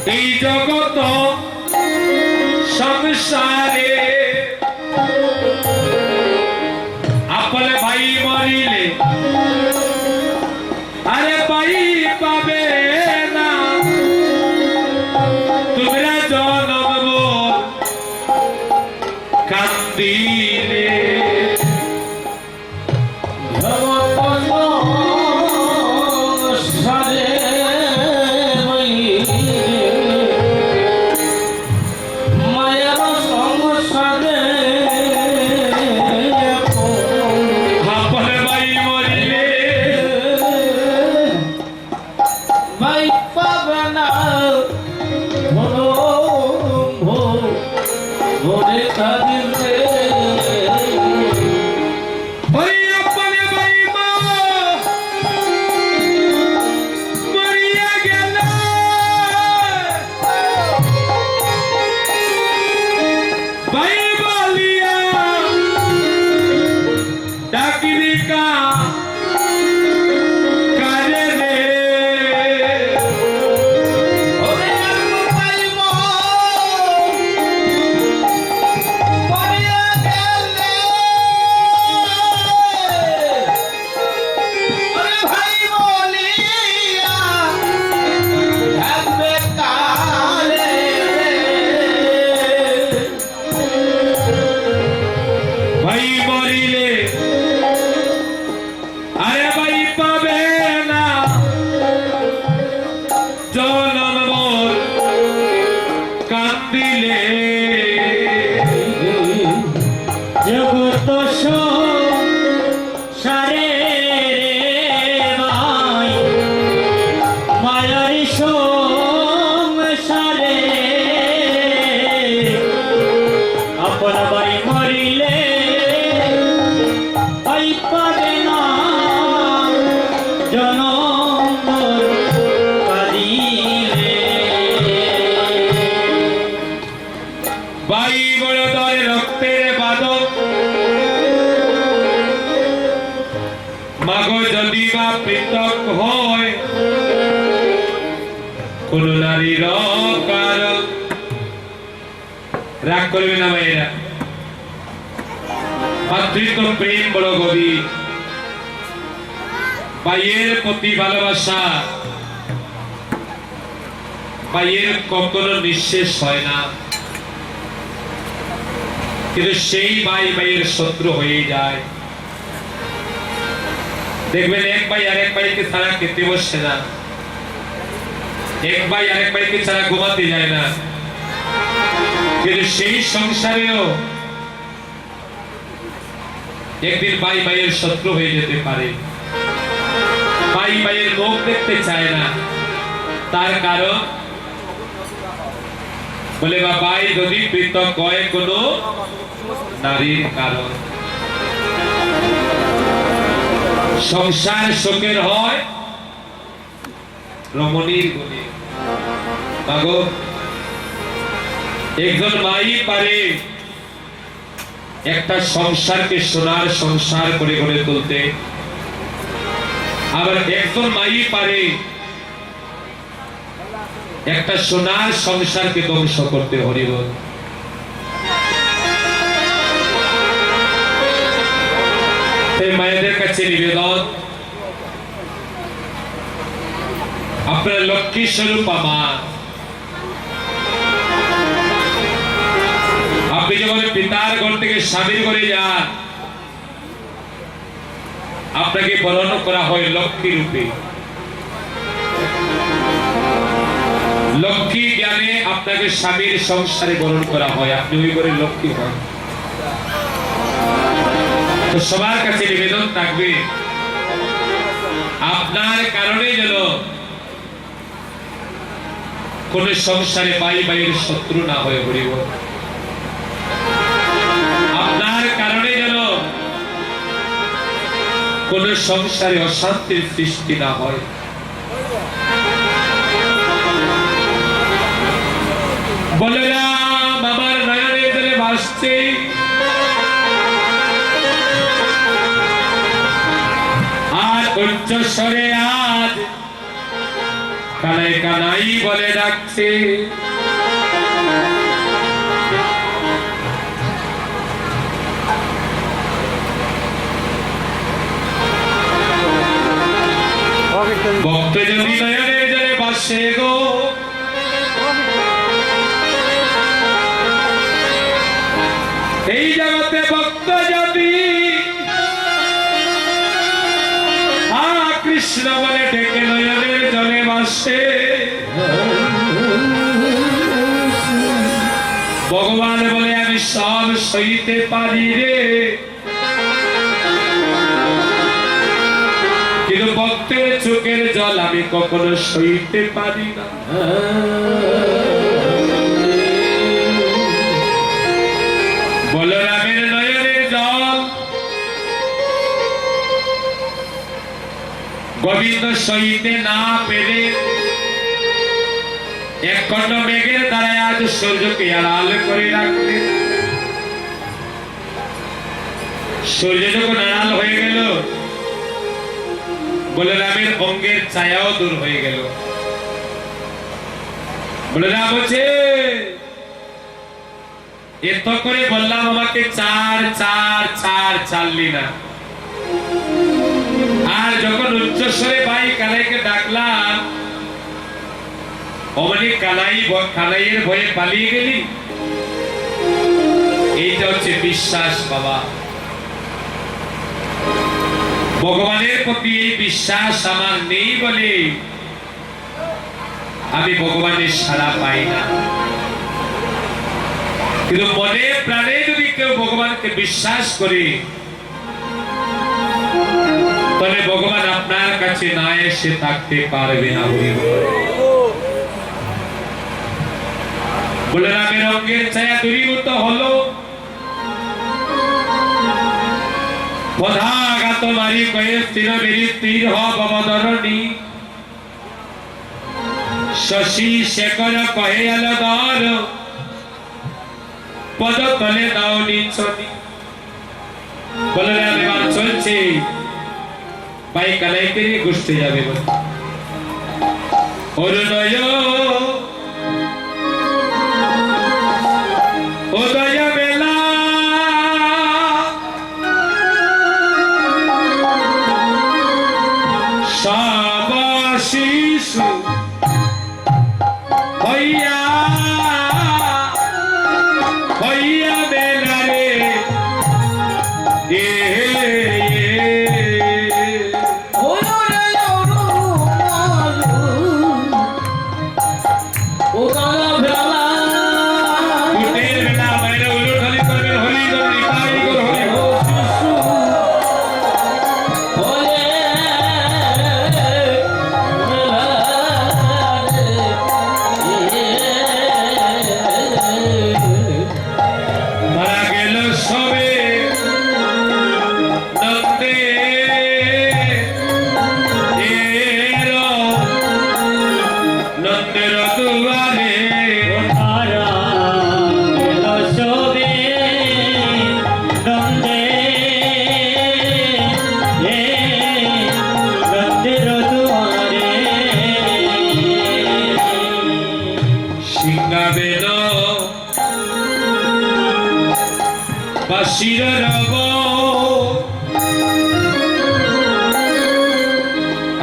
এই জগত সংসারে আপন ভাই মরিলে আরে ভাই পাবে না তোমরা জনম কান্দিলে পৃথক হয় কোন নারীর কারণ রাগ করবে না ভাইয়েরা মাতৃত্ব প্রেম বড় গভীর ভাইয়ের প্রতি ভালোবাসা ভাইয়ের কখনো নিঃশেষ হয় না কিন্তু সেই ভাই ভাইয়ের শত্রু হয়ে যায় দেখবেন এক ভাই আরেক ভাইকে ছাড়া খেতে বসছে না এক ভাই আরেক ভাইকে ছাড়া ঘুমাতে যায় না কিন্তু সেই সংসারেও একদিন ভাই ভাইয়ের শত্রু হয়ে যেতে পারে ভাই ভাইয়ের মুখ দেখতে চায় না তার কারণ বলে বা ভাই যদি পৃথক হয় কোনো নারীর কারণ সংসার শোকের হয় রমণীর গুণে মাগো একজন মাই পারে একটা সংসারকে সোনার সংসার করে গড়ে তুলতে আবার একজন মাই পারে একটা সোনার সংসারকে ধ্বংস করতে হরিবল মায়েদের কাছে নিবেদন আপনার লক্ষ্মী স্বরূপ আমার আপনি যখন পিতার ঘর থেকে স্বামীর ঘরে যান আপনাকে বরণ করা হয় লক্ষ্মী রূপে লক্ষ্মী জ্ঞানে আপনাকে স্বামীর সংসারে বরণ করা হয় আপনি ওই ঘরে লক্ষ্মী হন তো সবার কাছে নিবেদন থাকবে আপনার কারণে যেন কোন সংসারে ভাই ভাইয়ের শত্রু না হয়ে পড়িব আপনার কারণে যেন কোন সংসারে অশান্তির সৃষ্টি না হয় বলরাম আমার নয়নে জলে ভাসছে আর উচ্চ স্বরে আজ কানাই কানাই বলে ডাকছে। ভক্ত যদি নয়নের জলে বাসে গো, এই জগতে ভক্ত যদি কৃষ্ণ বলে ডেকে নয়নের জলে বাসে, ভগবান বলে আমি সব সইতে পারি রে, কিন্তু ভক্তের চোখের জল আমি কখনো সইতে পারি না। বলরামের নয়নের জল গোবিন্দ সইতে না পেরে এক খণ্ড মেঘের দ্বারায় আজ সূর্যকে আড়াল করে রাখলেন। সূর্য যখন আড়াল হয়ে গেল, বলরামের অঙ্গের ছায়াও দূর হয়ে গেল। বলরাম বলছে এত করে বললাম আমাকে চার চার চার চাললি না, আর যখন উচ্চস্বরে ভাই কানাইকে ডাকলাম অমনি কানাইয়ের ভয়ে পালিয়ে গেলি। এইটা হচ্ছে বিশ্বাস বাবা। ভগবানের প্রতি এই বিশ্বাস আমার নেই বলে আমি ভগবানের সাড়া পাই না। কিন্তু মনে প্রাণে যদি কেউ ভগবানকে বিশ্বাস করে, তবে ভগবান আপনার কাছে না এসে থাকতে পারবে না। বলরামের অঙ্গের ছায়া দূরীভূত হলো। পদাঘাত মারি কয়ে স্থির বেরি স্থির হবদরণী, শশী শেখর কহে আলদর পদ তলে দাও নিচনি। বলরাম এবার চলছে ভাই কানাইকে নিয়ে ঘুরতে যাবে। অরুণয় উদয় বেলা সব শিশু হইয়া হইয়া বেলা রে বাসির রব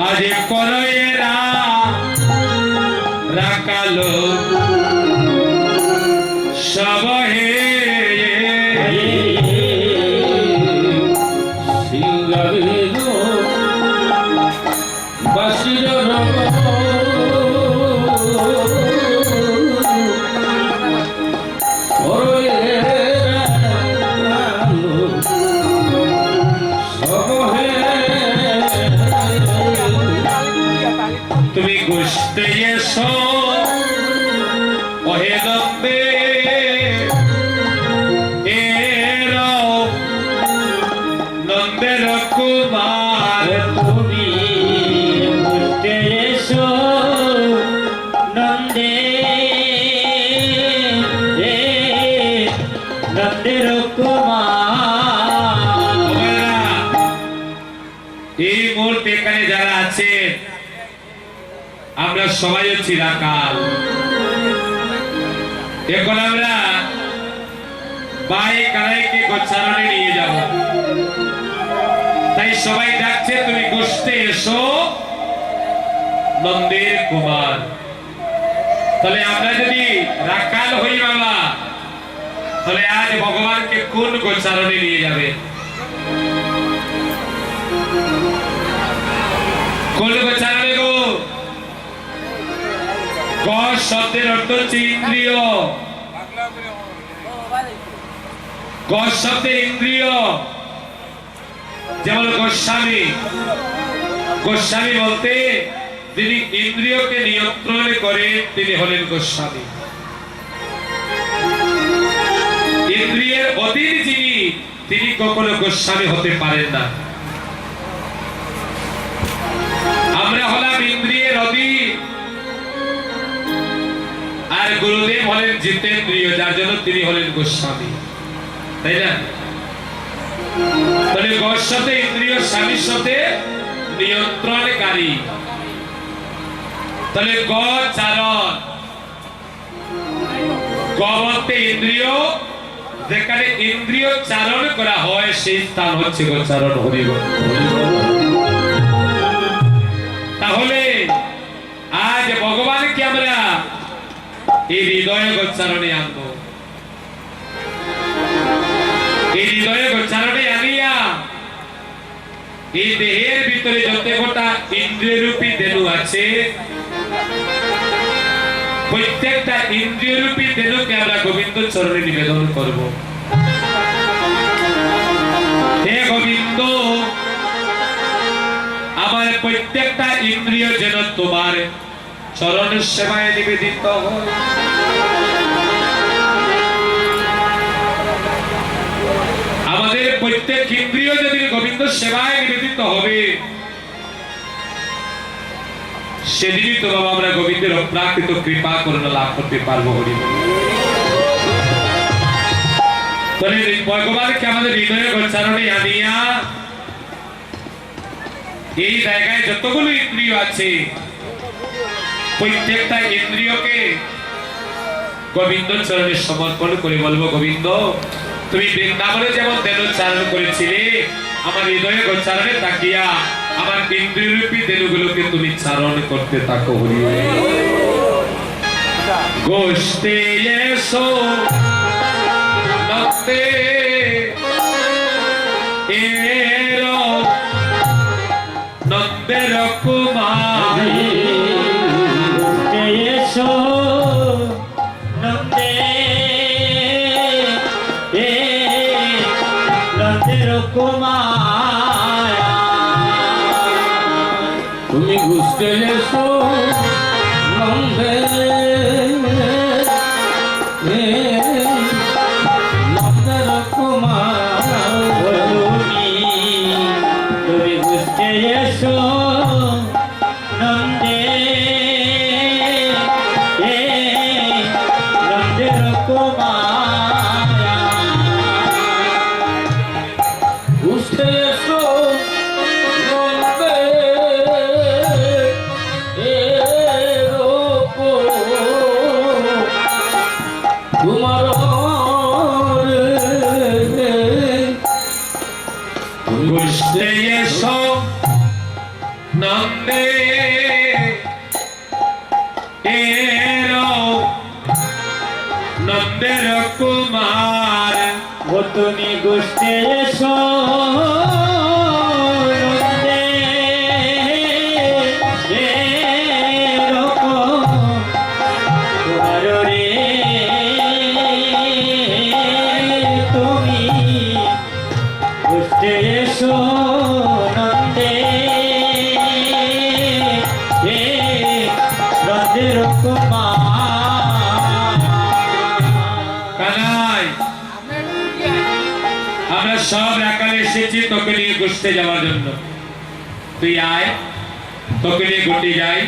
আজ করয়েরা রাকালো সব হে সিংহাবে বাসির রব তুমি গুষ্তে এসো ওহে লম্বে নন্দের কুমার। তুমি গুষ্তে এসো নন্দে নন্দের কুমার। এই মুহূর্তে এখানে যারা আছেন আমরা আমরা সবাই চিরাকাল। এখন আমরা বাই কানাইকে গোচারণে নিয়ে যাব, তাই সবাই ডাকছে তুমি গোষ্ঠে এসো নন্দের কুমার। তাহলে আমরা যদি রাখাল হই বাবা, তাহলে আজ ভগবানকে কোন গোচারণে নিয়ে যাবে? কোন গোচারণে গো? গ শব্দের অর্থ হচ্ছে ইন্দ্রিয়। গ শব্দে ইন্দ্রিয়, যেমন গোস্বামী। গোস্বামী বলতে যিনি ইন্দ্রিয়কে নিয়ন্ত্রণ করে তিনি হলেন গোস্বামী। ইন্দ্রিয়ের অধীন যিনি, তিনি কখনো গোস্বামী হতে পারেন না। আমরা হলাম ইন্দ্রিয়ের অধীন, আর গুরুদেব হলেন জিতেন্দ্রিয়, যার জন্য তিনি হলেন গোস্বামী, তাই না? তাহলে গোর সাথে ইন্দ্রিয়, স্বামীর সাথে নিয়ন্ত্রণকারী। তাহলে গোচারণ, গ বলতে ইন্দ্রিয়, যেখানে ইন্দ্রিয় চারণ করা হয় সেই স্থান হচ্ছে গোচারণ। হরিবল। তাহলে আজ ভগবানকে আমরা এই হৃদয় গোচারণে আনবো। এই হৃদয় গোচারণে আনিয়া এই দেহের ভিতরে যত কটা ইন্দ্রিয় রূপী দেনু আছে, প্রত্যেকটা ইন্দ্রিয় রূপী দেনুকে আমরা গোবিন্দ চরণে নিবেদন করব। হে গোবিন্দ, আমার প্রত্যেকটা ইন্দ্রিয় যেন তোমার চরণ সেবায় নিবেদিত হয়। আমাদের প্রত্যেক ইন্দ্রিয় যদি গোবিন্দ সেবায় নিবেদিত হবে, সেদিনই তো বাবা আমরা গোবিন্দের অপ্রাকৃত কৃপা করুণা লাভ করতে পারবো। হরিবল। তাহলে ভগবানকে আমাদের হৃদয়ে গোচারণে আনিয়া এই জায়গায় যতগুলো ইন্দ্রিয় আছে, প্রত্যেকটা ইন্দ্রিয়কে গোবিন্দ চরণে সমর্পণ করে বলবো, গোবিন্দ তুমি বৃন্দাবনে যেমন দেনোচ্চারণ করেছিলে, আমার হৃদয়ে গোচারণে তাকিয়া আমার ইন্দ্রিয় রূপী দেনুগুলোকে তুমি চারণ করতে থাকো। হরিবল। গোষ্ঠে এসো নন্দে এরো নন্দের কুমার। এসো নন্দে নন্দের কুমার, তুমি ঘুষতে এসো নন্দে নন্দের কুমার, তুমি ঘুষতে এসো নন্দে নন্দের কুমার, ঘুষতে এসো নন্দে কুমার, ঘুষতে এসো নন্দে এরো নন্দের কুমার। ও তুমি ঘুষতে এসো নন্দে কুমার রে, তুমি ঘুষতে এসো নন্দে নন্দের কুমার। কানাই, আমরা সব রাখালে এসেছি তোকে নিয়ে ঘুরতে যাওয়ার জন্য। তুই আয়, তোকে নিয়ে ঘুরতে যাই।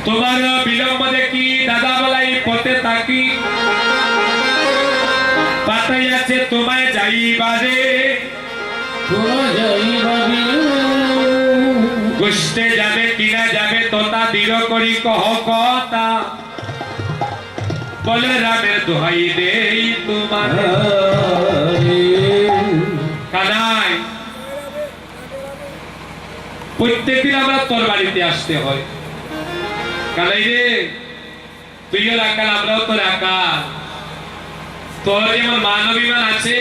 তোমার বিলম্ব দেখি দাদা বলাই পথে থাকি, পাতাই আছে তোমায় যাইবারে। গোষ্ঠে যাবে কিনা যাবে তোতা দৃঢ় করি কহ কথা বলে রামের দোহাই দেই তোমার কানাই প্রত্যেকদিন আমরা তোর বাড়িতে আসতে হয় কানাই রে তুইও রাখাল আমরাও তো রাখাল তোর যেমন মান অভিমান আছে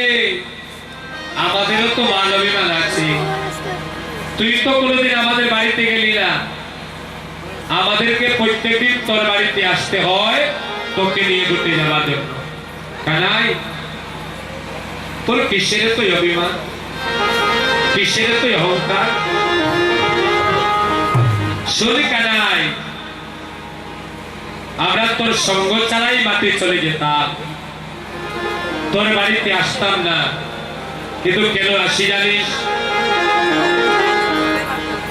আমাদেরও তো মান অভিমান আছে তুই তো কোনোদিন আমাদের বাড়িতে গেলি না আমাদেরকে প্রত্যেকদিন তোর বাড়িতে আসতে হয় তোকে নিয়ে ঘুরতে যাওয়ার জন্য কানাই তোর কিসের তো অভিমান কিসের তো অহংকার শোনে কানাই আমরা তোর সঙ্গ ছাড়াই মাঠে চলে যেতাম তোর বাড়িতে আসতাম না কিন্তু কেন আসি জানিস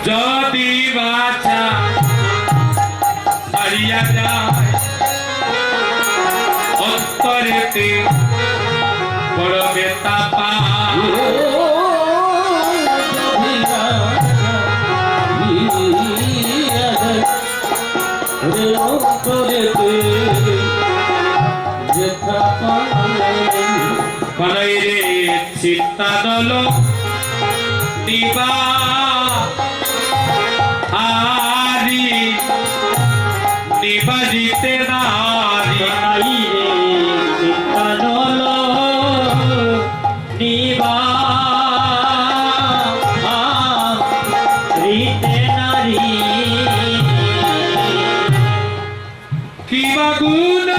যদি বাছা হারিয়া যায় অন্তরেতে বড় বেতা পায় কনই রে চিন্তা দল দিবা আরি নিবাজিতে নারী কিবা গুণ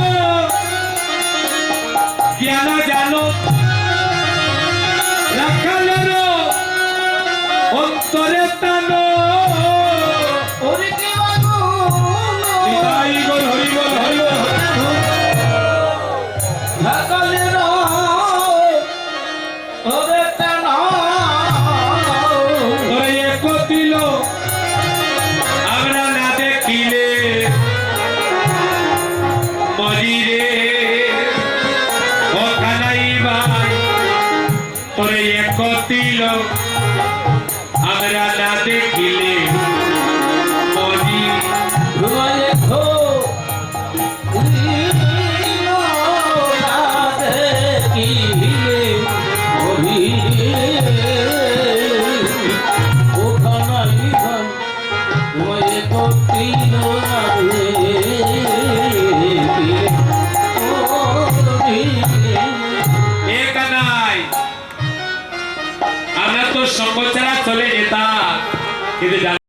জ্ঞান জানো রাখালের অন্তরে টানো হরি বল হরি বল হরি বল রাখালের অন্তরে টানো তোরে একতিল আমরা না দেখিলে মরিরে ও কানাই ভাই তোরে একতিল আমরা না দেখিলে মরি এ কানাই আমরা তো সঙ্গ ছাড়া চলে যেতাম কিন্তু